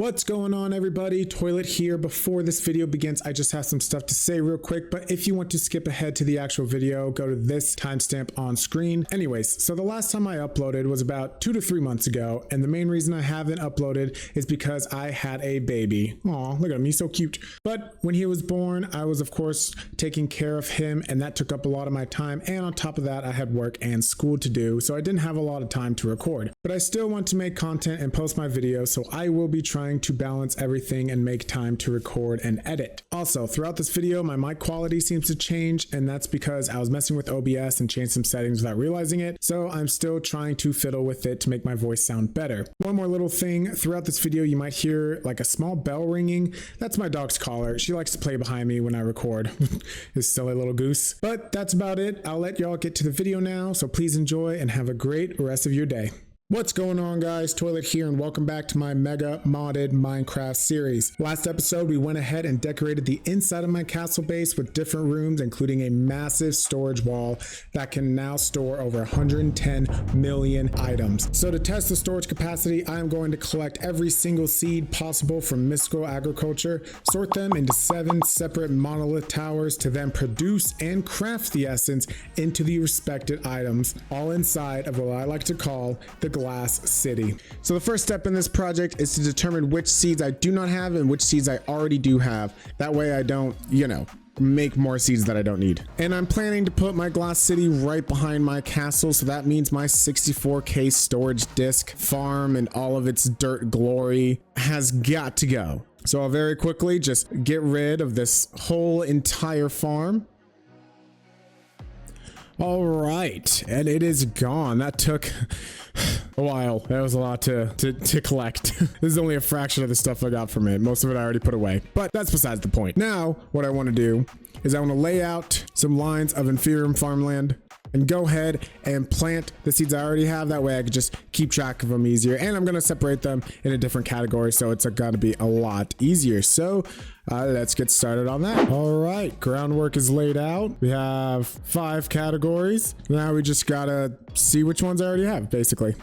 What's going on, everybody? Toilet here. Before this video begins, I just have some stuff to say real quick, but if you want to skip ahead to the actual video, go to this timestamp on screen. Anyways, so the last time I uploaded was about 2 to 3 months ago, and the main reason I haven't uploaded is because I had a baby. Aw, look at him, he's so cute. But when he was born, I was of course taking care of him, and that took up a lot of my time, and on top of that, I had work and school to do, so I didn't have a lot of time to record. But I still want to make content and post my videos, so I will be trying to balance everything and make time to record and edit. Also, throughout this video, my mic quality seems to change, and that's because I was messing with OBS and changed some settings without realizing it, so I'm still trying to fiddle with it to make my voice sound better. One more little thing, throughout this video you might hear like a small bell ringing. That's my dog's collar. She likes to play behind me when I record. This silly little goose. But that's about it. I'll let y'all get to the video now, so please enjoy and have a great rest of your day. What's going on, guys? Toilet here, and welcome back to my mega modded Minecraft series. Last episode we went ahead and decorated the inside of my castle base with different rooms, including a massive storage wall that can now store over 110 million items. So to test the storage capacity, I am going to collect every single seed possible from mystical agriculture, sort them into 7 separate monolith towers to then produce and craft the essence into the respected items, all inside of what I like to call the Glass City. So the first step in this project is to determine which seeds I do not have and which seeds I already do have. That way I don't, make more seeds that I don't need. And I'm planning to put my Glass City right behind my castle, so that means my 64K storage disk farm and all of its dirt glory has got to go. So I'll very quickly just get rid of this whole entire farm. All right, and it is gone. That took a while. That was a lot to collect. This is only a fraction of the stuff I got from it. Most of it I already put away, but that's besides the point. Now, what I want to do is I want to lay out some lines of inferior farmland and go ahead and plant the seeds I already have. That way I can just keep track of them easier. And I'm going to separate them in a different category, so it's going to be a lot easier. So let's get started on that. All right, groundwork is laid out. We have 5 categories. Now we just gotta see which ones I already have, basically.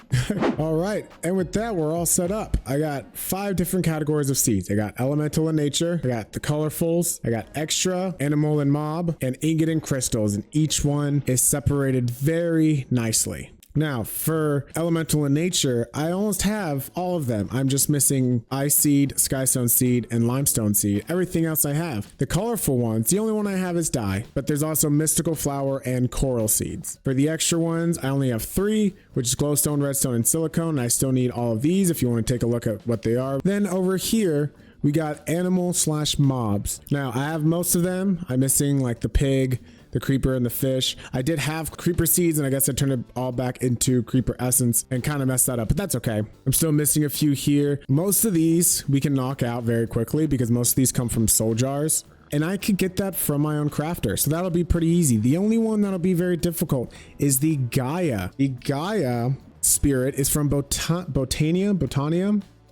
All right, and with that, we're all set up. I got 5 different categories of seeds. I got elemental and nature, I got the colorfuls, I got extra, animal and mob, and ingot and crystals, and each one is separated very nicely. Now, for elemental in nature, I almost have all of them. I'm just missing ice seed, skystone seed, and limestone seed. Everything else I have. The colorful ones, the only one I have is dye, but there's also mystical flower and coral seeds. For the extra ones, I only have 3, which is glowstone, redstone, and silicone. I still need all of these if you want to take a look at what they are. Then over here, we got animal / mobs. Now, I have most of them. I'm missing like the pig, the creeper, and the fish. I did have creeper seeds, and I guess I turned it all back into creeper essence and kind of messed that up, but that's okay. I'm still missing a few here. Most of these we can knock out very quickly because most of these come from soul jars, and I could get that from my own crafter, so that'll be pretty easy. The only one that'll be very difficult is the Gaia. The Gaia spirit is from Botania,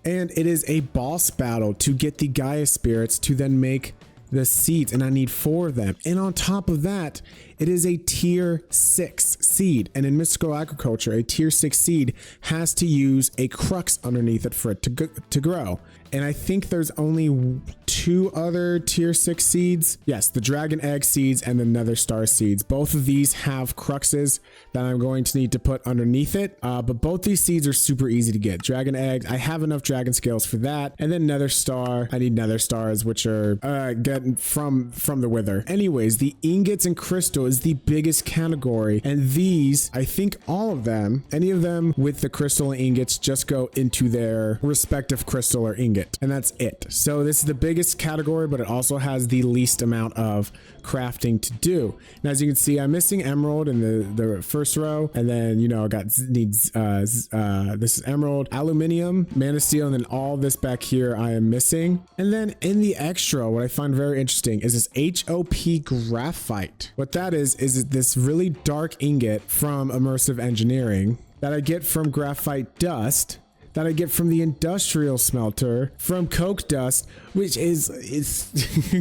and it is a boss battle to get the Gaia spirits to then make the seeds, and I need 4 of them. And on top of that, it is a tier 6 seed, and in mystical agriculture, a tier 6 seed has to use a crux underneath it for it to grow. And I think there's only 2 other tier 6 seeds. Yes, the dragon egg seeds and the nether star seeds. Both of these have cruxes that I'm going to need to put underneath it. But both these seeds are super easy to get. Dragon eggs, I have enough dragon scales for that. And then nether star, I need nether stars, which are getting from the wither. Anyways, the ingots and crystal is the biggest category. And these, I think all of them, any of them with the crystal and ingots just go into their respective crystal or ingot. And that's it. So this is the biggest category, but it also has the least amount of crafting to do. And as you can see, I'm missing emerald in the first row, and then I needs this is emerald, aluminium, mana steel, and then all this back here I am missing. And then in the extra, what I find very interesting is this HOP graphite. What that is this really dark ingot from immersive engineering that I get from graphite dust, that I get from the industrial smelter from coke dust, which is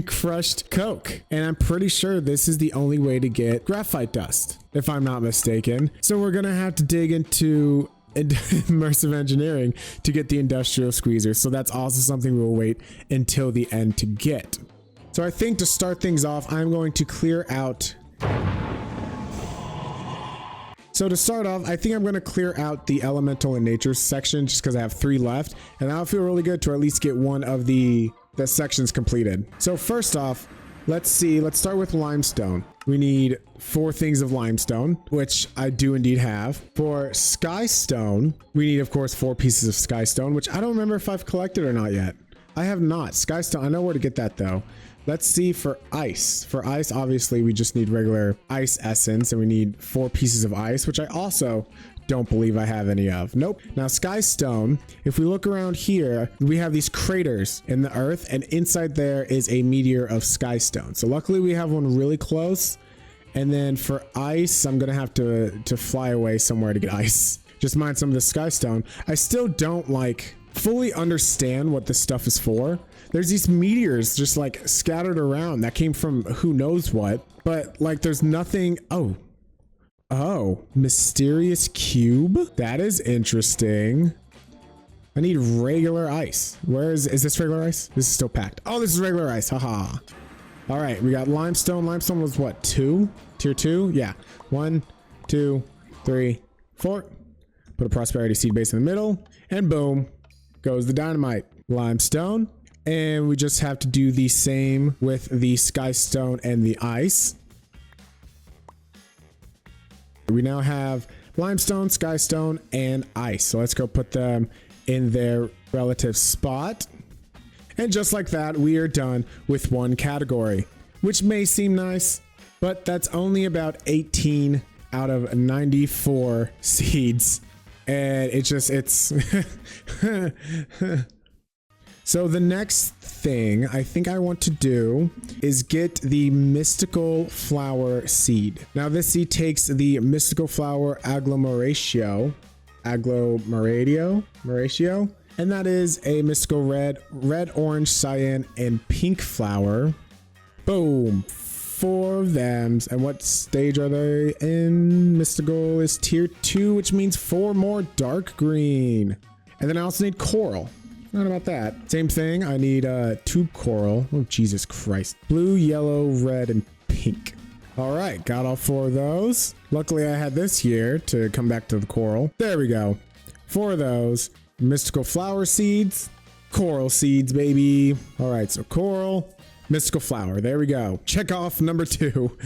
crushed coke. And I'm pretty sure this is the only way to get graphite dust, if I'm not mistaken. So we're gonna have to dig into immersive engineering to get the industrial squeezer. So that's also something we'll wait until the end to get. So I think to start things off, I'm going to clear out. So to start off, I think I'm going to clear out the elemental and nature section just because I have 3 left. And that'll feel really good to at least get one of the sections completed. So first off, let's see. Let's start with limestone. We need 4 things of limestone, which I do indeed have. For skystone, we need, of course, 4 pieces of skystone, which I don't remember if I've collected or not yet. I have not. Skystone, I know where to get that though. Let's see for ice. For ice, obviously, we just need regular ice essence, and we need 4 pieces of ice, which I also don't believe I have any of. Nope. Now, skystone, if we look around here, we have these craters in the earth, and inside there is a meteor of skystone. So luckily, we have one really close. And then for ice, I'm going to have to fly away somewhere to get ice. Just mine some of the skystone. I still don't, like, fully understand what this stuff is for. There's these meteors just like scattered around that came from who knows what, but like there's nothing. Oh, mysterious cube. That is interesting. I need regular ice. Where is this regular ice? This is still packed. Oh, this is regular ice. Haha. All right, we got limestone. Limestone was what, 2? Tier 2? Yeah. 1, 2, 3, 4. Put a prosperity seed base in the middle, and boom goes the dynamite. Limestone. And we just have to do the same with the skystone and the ice. We now have limestone, skystone, and ice. So let's go put them in their relative spot. And just like that, we are done with one category, which may seem nice, but that's only about 18 out of 94 seeds. And it's So the next thing I think I want to do is get the mystical flower seed. Now this seed takes the mystical flower agglomeratio, and that is a mystical red, orange, cyan, and pink flower. Boom. 4 of them. And what stage are they in? Mystical is tier 2, which means 4 more dark green. And then I also need coral. Not about that. Same thing. I need tube coral. Oh, Jesus Christ. Blue, yellow, red, and pink. All right. Got all 4 of those. Luckily, I had this here to come back to the coral. There we go. 4 of those. Mystical flower seeds. Coral seeds, baby. All right. So coral, mystical flower. There we go. Check off number 2.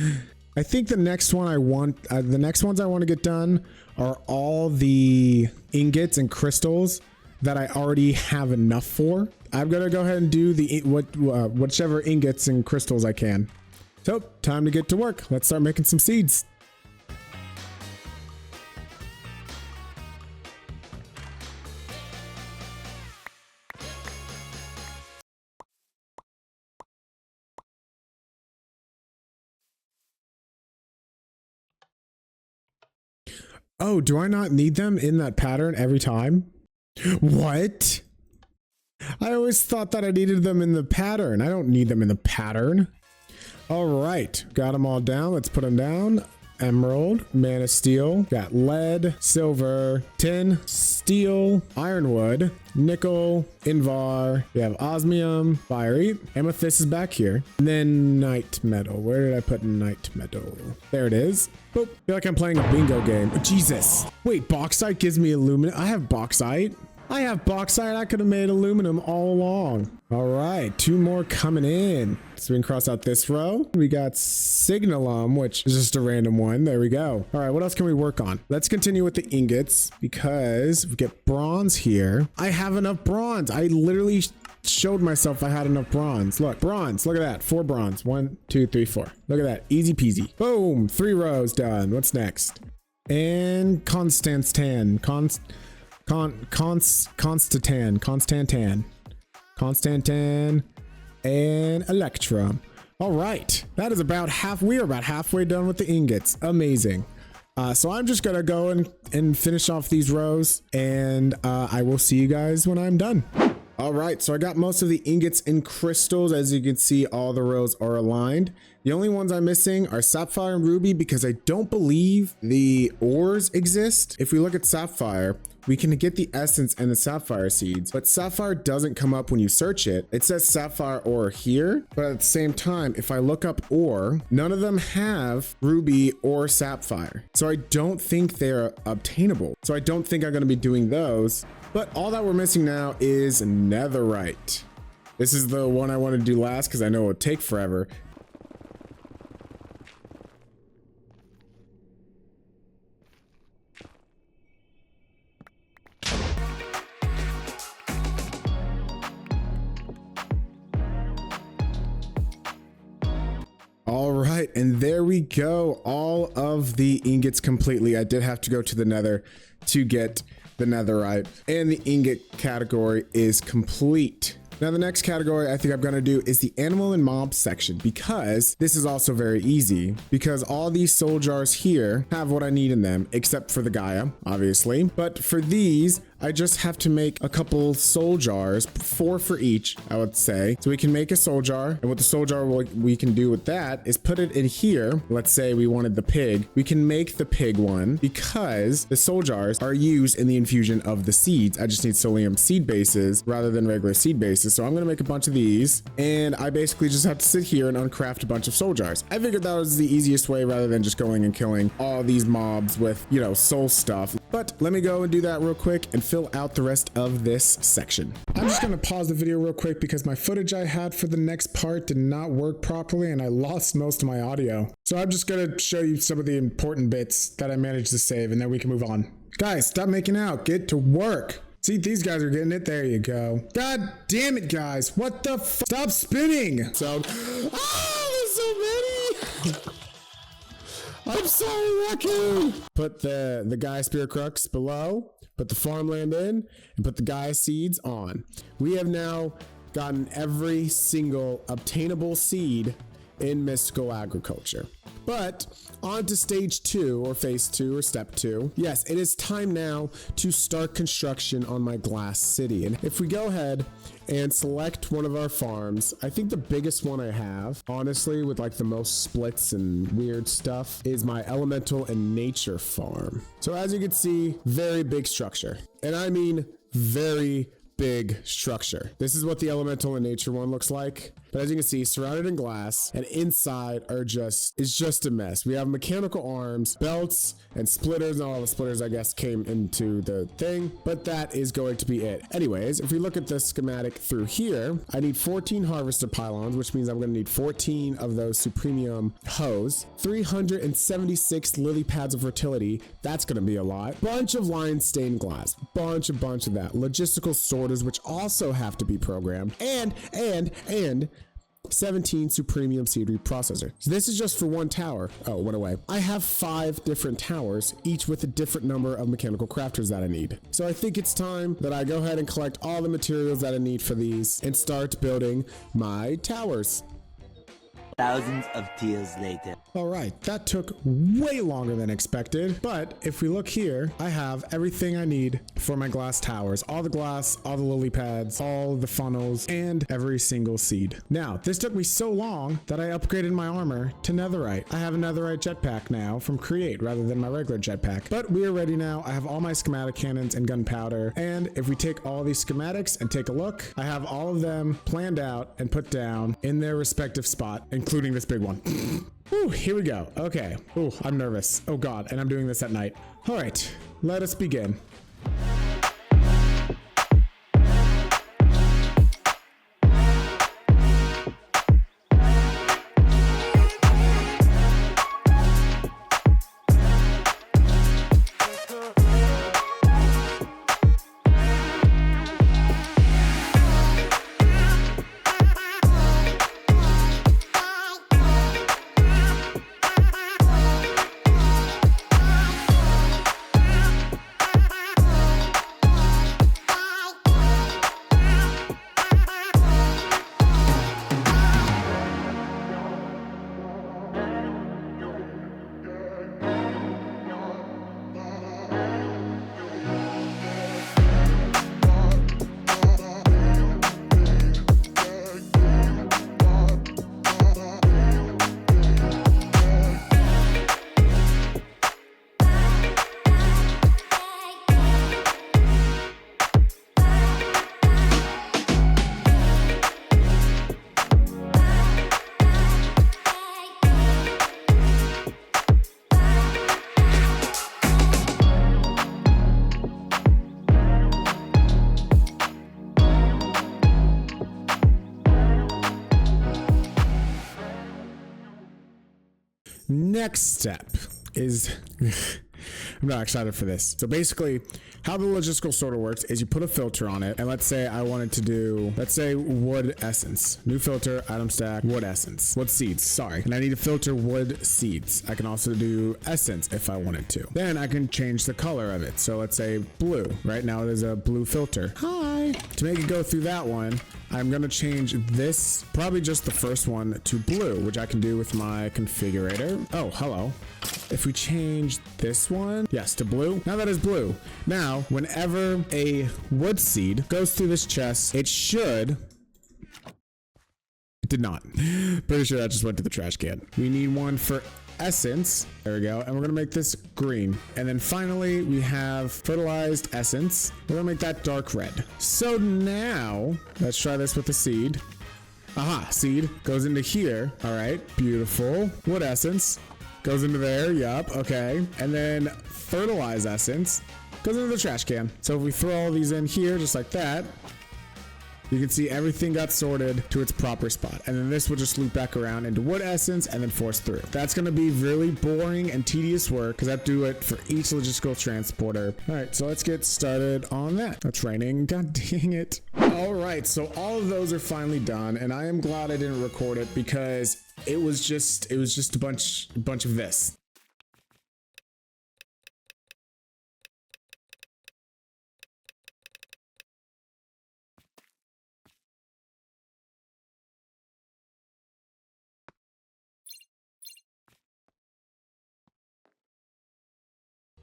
I think the next one I want, the next ones I want to get done are all the ingots and crystals that I already have enough for. I'm gonna go ahead and do the whichever ingots and crystals I can. So time to get to work. Let's start making some seeds. Oh, do I not need them in that pattern every time? What? I always thought that I needed them in the pattern. I don't need them in the pattern. All right, got them all down. Let's put them down. Emerald, mana steel, got lead, silver, tin, steel, ironwood, nickel, invar. We have osmium, fiery, amethyst is back here. And then night metal. Where did I put night metal? There it is. Boop. I feel like I'm playing a bingo game. Oh, Jesus. Wait, bauxite gives me aluminum. I have bauxite. I could have made aluminum all along. All right, 2 more coming in. So we can cross out this row. We got signalum, which is just a random one. There we go. All right, what else can we work on? Let's continue with the ingots because we get bronze here. I have enough bronze. I literally showed myself I had enough bronze. Look, bronze. Look at that. 4 bronze. 1, 2, 3, 4. Look at that. Easy peasy. Boom. 3 rows done. What's next? And Constantan, and Electrum. All right, that is about half. We are about halfway done with the ingots. Amazing. So I'm just gonna go and finish off these rows, and I will see you guys when I'm done. All right, so I got most of the ingots and crystals. As you can see, all the rows are aligned. The only ones I'm missing are sapphire and ruby because I don't believe the ores exist. If we look at sapphire, we can get the essence and the sapphire seeds, but sapphire doesn't come up when you search it. It says sapphire ore here, but at the same time, if I look up ore, none of them have ruby or sapphire. So I don't think they're obtainable. So I don't think I'm going to be doing those, but all that we're missing now is netherite. This is the one I want to do last because I know it would take forever. All right, and there we go. All of the ingots completely. I did have to go to the nether to get the netherite, and the ingot category is complete. Now the next category I think I'm gonna do is the animal and mob section, because this is also very easy because all these soul jars here have what I need in them, except for the Gaia, obviously. But for these, I just have to make a couple soul jars, 4 for each, I would say. So we can make a soul jar, and what the soul jar we can do with that is put it in here. Let's say we wanted the pig. We can make the pig one because the soul jars are used in the infusion of the seeds. I just need Solium seed bases rather than regular seed bases. So I'm gonna make a bunch of these, and I basically just have to sit here and uncraft a bunch of soul jars. I figured that was the easiest way rather than just going and killing all these mobs with, you know, soul stuff. But let me go and do that real quick and fill out the rest of this section. I'm just gonna pause the video real quick because my footage I had for the next part did not work properly and I lost most of my audio. So I'm just gonna show you some of the important bits that I managed to save, and then we can move on. Guys, stop making out, get to work. See, these guys are getting it. There you go. God damn it, guys. What the f— Stop spinning. So, oh, there's so many. I'm so lucky. Put the Gaia Spear Crux below, put the farmland in, and put the Gaia seeds on. We have now gotten every single obtainable seed in mystical agriculture. But on to stage 2 or phase 2 or step 2. Yes, it is time now to start construction on my glass city. And if we go ahead and select one of our farms, I think the biggest one I have, honestly, with like the most splits and weird stuff, is my elemental and nature farm. So as you can see, very big structure. And I mean very big structure. This is what the elemental and nature one looks like. But as you can see, surrounded in glass, and inside is just a mess. We have mechanical arms, belts, and splitters, and all the splitters I guess came into the thing, but that is going to be it. Anyways, if we look at the schematic through here, I need 14 harvester pylons, which means I'm going to need 14 of those supremium hose, 376 lily pads of fertility. That's going to be a lot. Bunch of line stained glass, bunch of that. Logistical sorters, which also have to be programmed, and 17 supremium seed reprocessor. So this is just for one tower. Oh, it went away. I have 5 different towers, each with a different number of mechanical crafters that I need. So I think it's time that I go ahead and collect all the materials that I need for these and start building my towers. Thousands of tears later. All right, that took way longer than expected, but if we look here, I have everything I need for my glass towers. All the glass, all the lily pads, all the funnels, and every single seed. Now, this took me so long that I upgraded my armor to netherite. I have a netherite jetpack now from Create rather than my regular jetpack, but we are ready now. I have all my schematic cannons and gunpowder, and if we take all these schematics and take a look, I have all of them planned out and put down in their respective spot, including this big one. Whew, here we go. Okay. Oh, I'm nervous. Oh God, and I'm doing this at night. All right, let us begin. next step is I'm not excited for this. So basically, how the logistical sorter works is you put a filter on it, and let's say I wanted to do, let's say wood essence. New filter, item stack, wood essence. Wood seeds, sorry. And I need to filter wood seeds. I can also do essence if I wanted to. Then I can change the color of it. So let's say blue. Right now it is a blue filter. Hi. To make it go through that one, I'm gonna change this, probably just the first one, to blue, which I can do with my configurator. Oh, hello. If we change this one, yes, to blue. Now that is blue. Now, whenever a wood seed goes through this chest, it should... It did not. Pretty sure that just went to the trash can. We need one for essence. There we go. And we're gonna make this green. And then finally, we have fertilized essence. We're gonna make that dark red. So now, let's try this with the seed. Aha, seed goes into here. All right, beautiful. Wood essence goes into there. Yup, okay. And then fertilize essence goes into the trash can. So if we throw all these in here just like that, you can see everything got sorted to its proper spot. And then this will just loop back around into wood essence and then force through. That's gonna be really boring and tedious work because I have to do it for each logistical transporter. All right, so let's get started on that. It's raining, god dang it. All right, so all of those are finally done, and I am glad I didn't record it because it was just a bunch of this.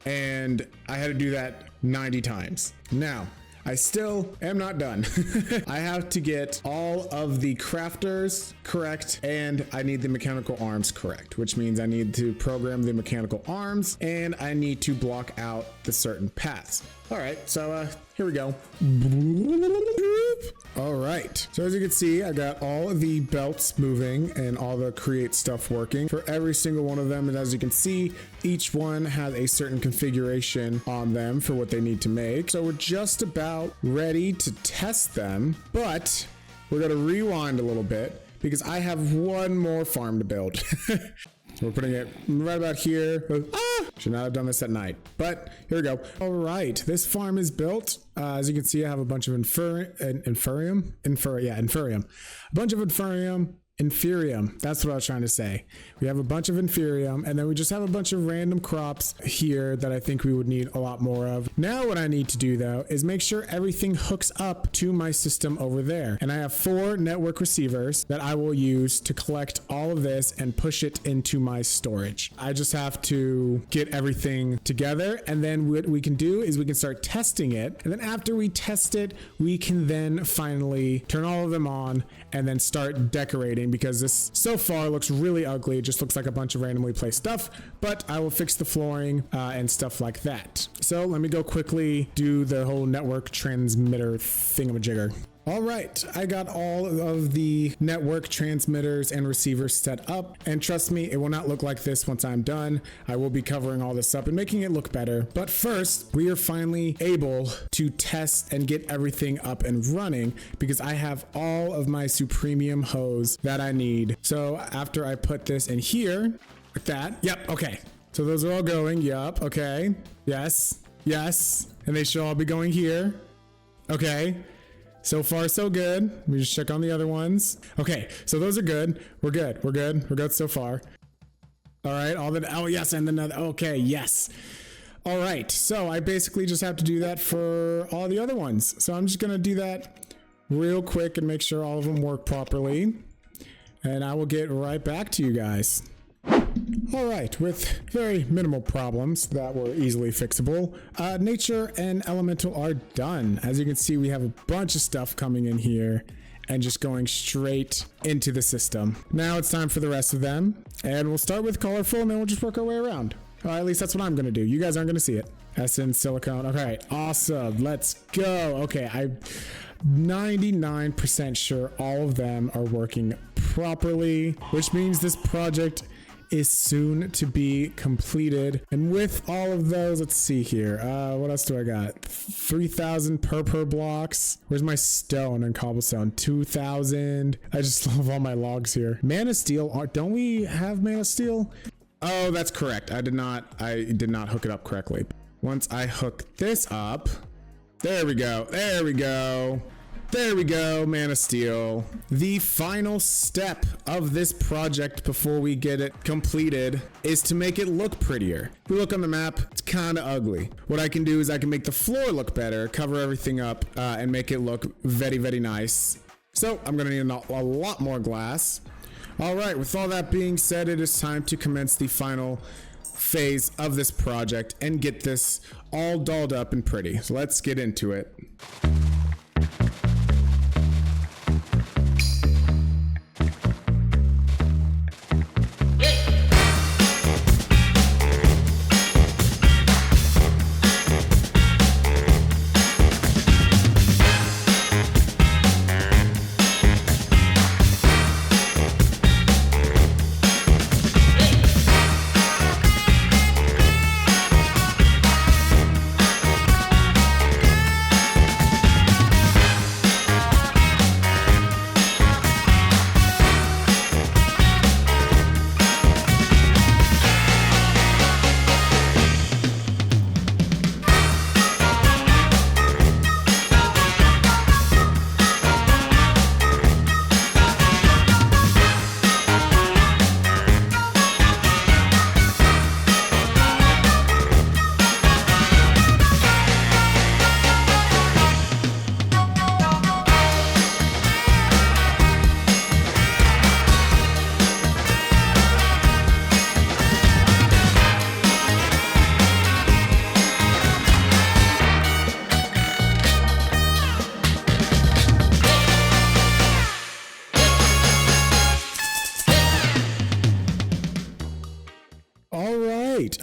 And I had to do that 90 times. Now, I still am not done. I have to get all of the crafters correct, and I need the mechanical arms correct, which means I need to program the mechanical arms, and I need to block out the certain paths. All right, so here we go. All right, so as you can see, I got all of the belts moving and all the create stuff working for every single one of them. And as you can see, each one has a certain configuration on them for what they need to make. So we're just about ready to test them, but we're gonna rewind a little bit because I have one more farm to build. We're putting it right about here. Should not have done this at night, but here we go. All right, this farm is built. As you can see, I have a bunch of inferium. A bunch of inferium. That's what I was trying to say. We have a bunch of inferium, and then we just have a bunch of random crops here that I think we would need a lot more of. Now what I need to do though is make sure everything hooks up to my system over there. And I have 4 network receivers that I will use to collect all of this and push it into my storage. I just have to get everything together, and then what we can do is we can start testing it. And then after we test it, we can then finally turn all of them on and then start decorating, because this so far looks really ugly. It just looks like a bunch of randomly placed stuff, but I will fix the flooring and stuff like that. So let me go quickly do the whole network transmitter thingamajigger. All right, I got all of the network transmitters and receivers set up, and trust me, it will not look like this once I'm done. I will be covering all this up and making it look better. But first, we are finally able to test and get everything up and running because I have all of my supremium hose that I need. So after I put this in here, like that, yep, okay. So those are all going, yep, okay, yes, yes, and they should all be going here, okay. So far, so good. Let me just check on the other ones. Okay, so those are good. We're good. We're good. We're good so far. All right, oh yes, and then okay, yes. All right, so I basically just have to do that for all the other ones. So I'm just gonna do that real quick and make sure all of them work properly. And I will get right back to you guys. All right, with very minimal problems that were easily fixable, nature and elemental are done. As you can see, we have a bunch of stuff coming in here and just going straight into the system. Now it's time for the rest of them, and we'll start with colorful and then we'll just work our way around. At least that's what I'm gonna do. You guys aren't gonna see it. Essence, silicone. Okay, awesome. Let's go. Okay, I'm 99% sure all of them are working properly, which means this project is soon to be completed. And with all of those, let's see here. What else do I got? 3,000 per blocks. Where's my stone and cobblestone? 2,000. I just love all my logs here. Man of steel. Don't we have man of steel? Oh, that's correct. I did not hook it up correctly. Once I hook this up, there we go. There we go. There we go, Man of Steel. The final step of this project before we get it completed is to make it look prettier. If we look on the map, it's kind of ugly. What I can do is I can make the floor look better, cover everything up, and make it look very, very nice. So I'm gonna need a lot more glass. All right, with all that being said, it is time to commence the final phase of this project and get this all dolled up and pretty. So let's get into it.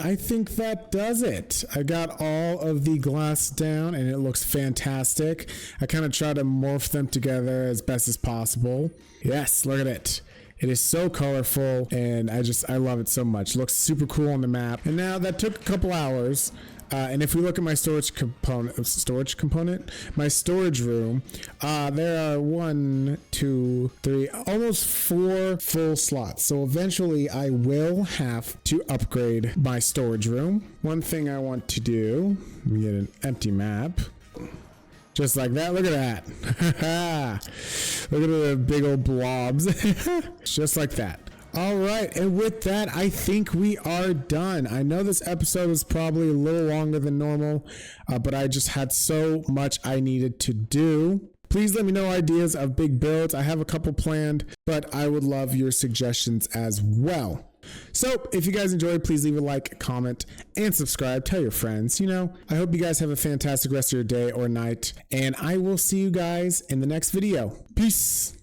I think that does it. I got all of the glass down and it looks fantastic. I kind of try to morph them together as best as possible. Yes, look at it. It is so colorful and I love it so much. It looks super cool on the map. And now that took a couple hours. And if we look at my storage component, my storage room, there are 1, 2, 3, almost 4 full slots. So eventually I will have to upgrade my storage room. One thing I want to do, let me get an empty map. Just like that. Look at that. Look at the big old blobs. Just like that. All right, and with that, I think we are done. I know this episode was probably a little longer than normal, but I just had so much I needed to do. Please let me know ideas of big builds. I have a couple planned, but I would love your suggestions as well. So if you guys enjoyed, please leave a like, comment, and subscribe. Tell your friends. I hope you guys have a fantastic rest of your day or night, and I will see you guys in the next video. Peace.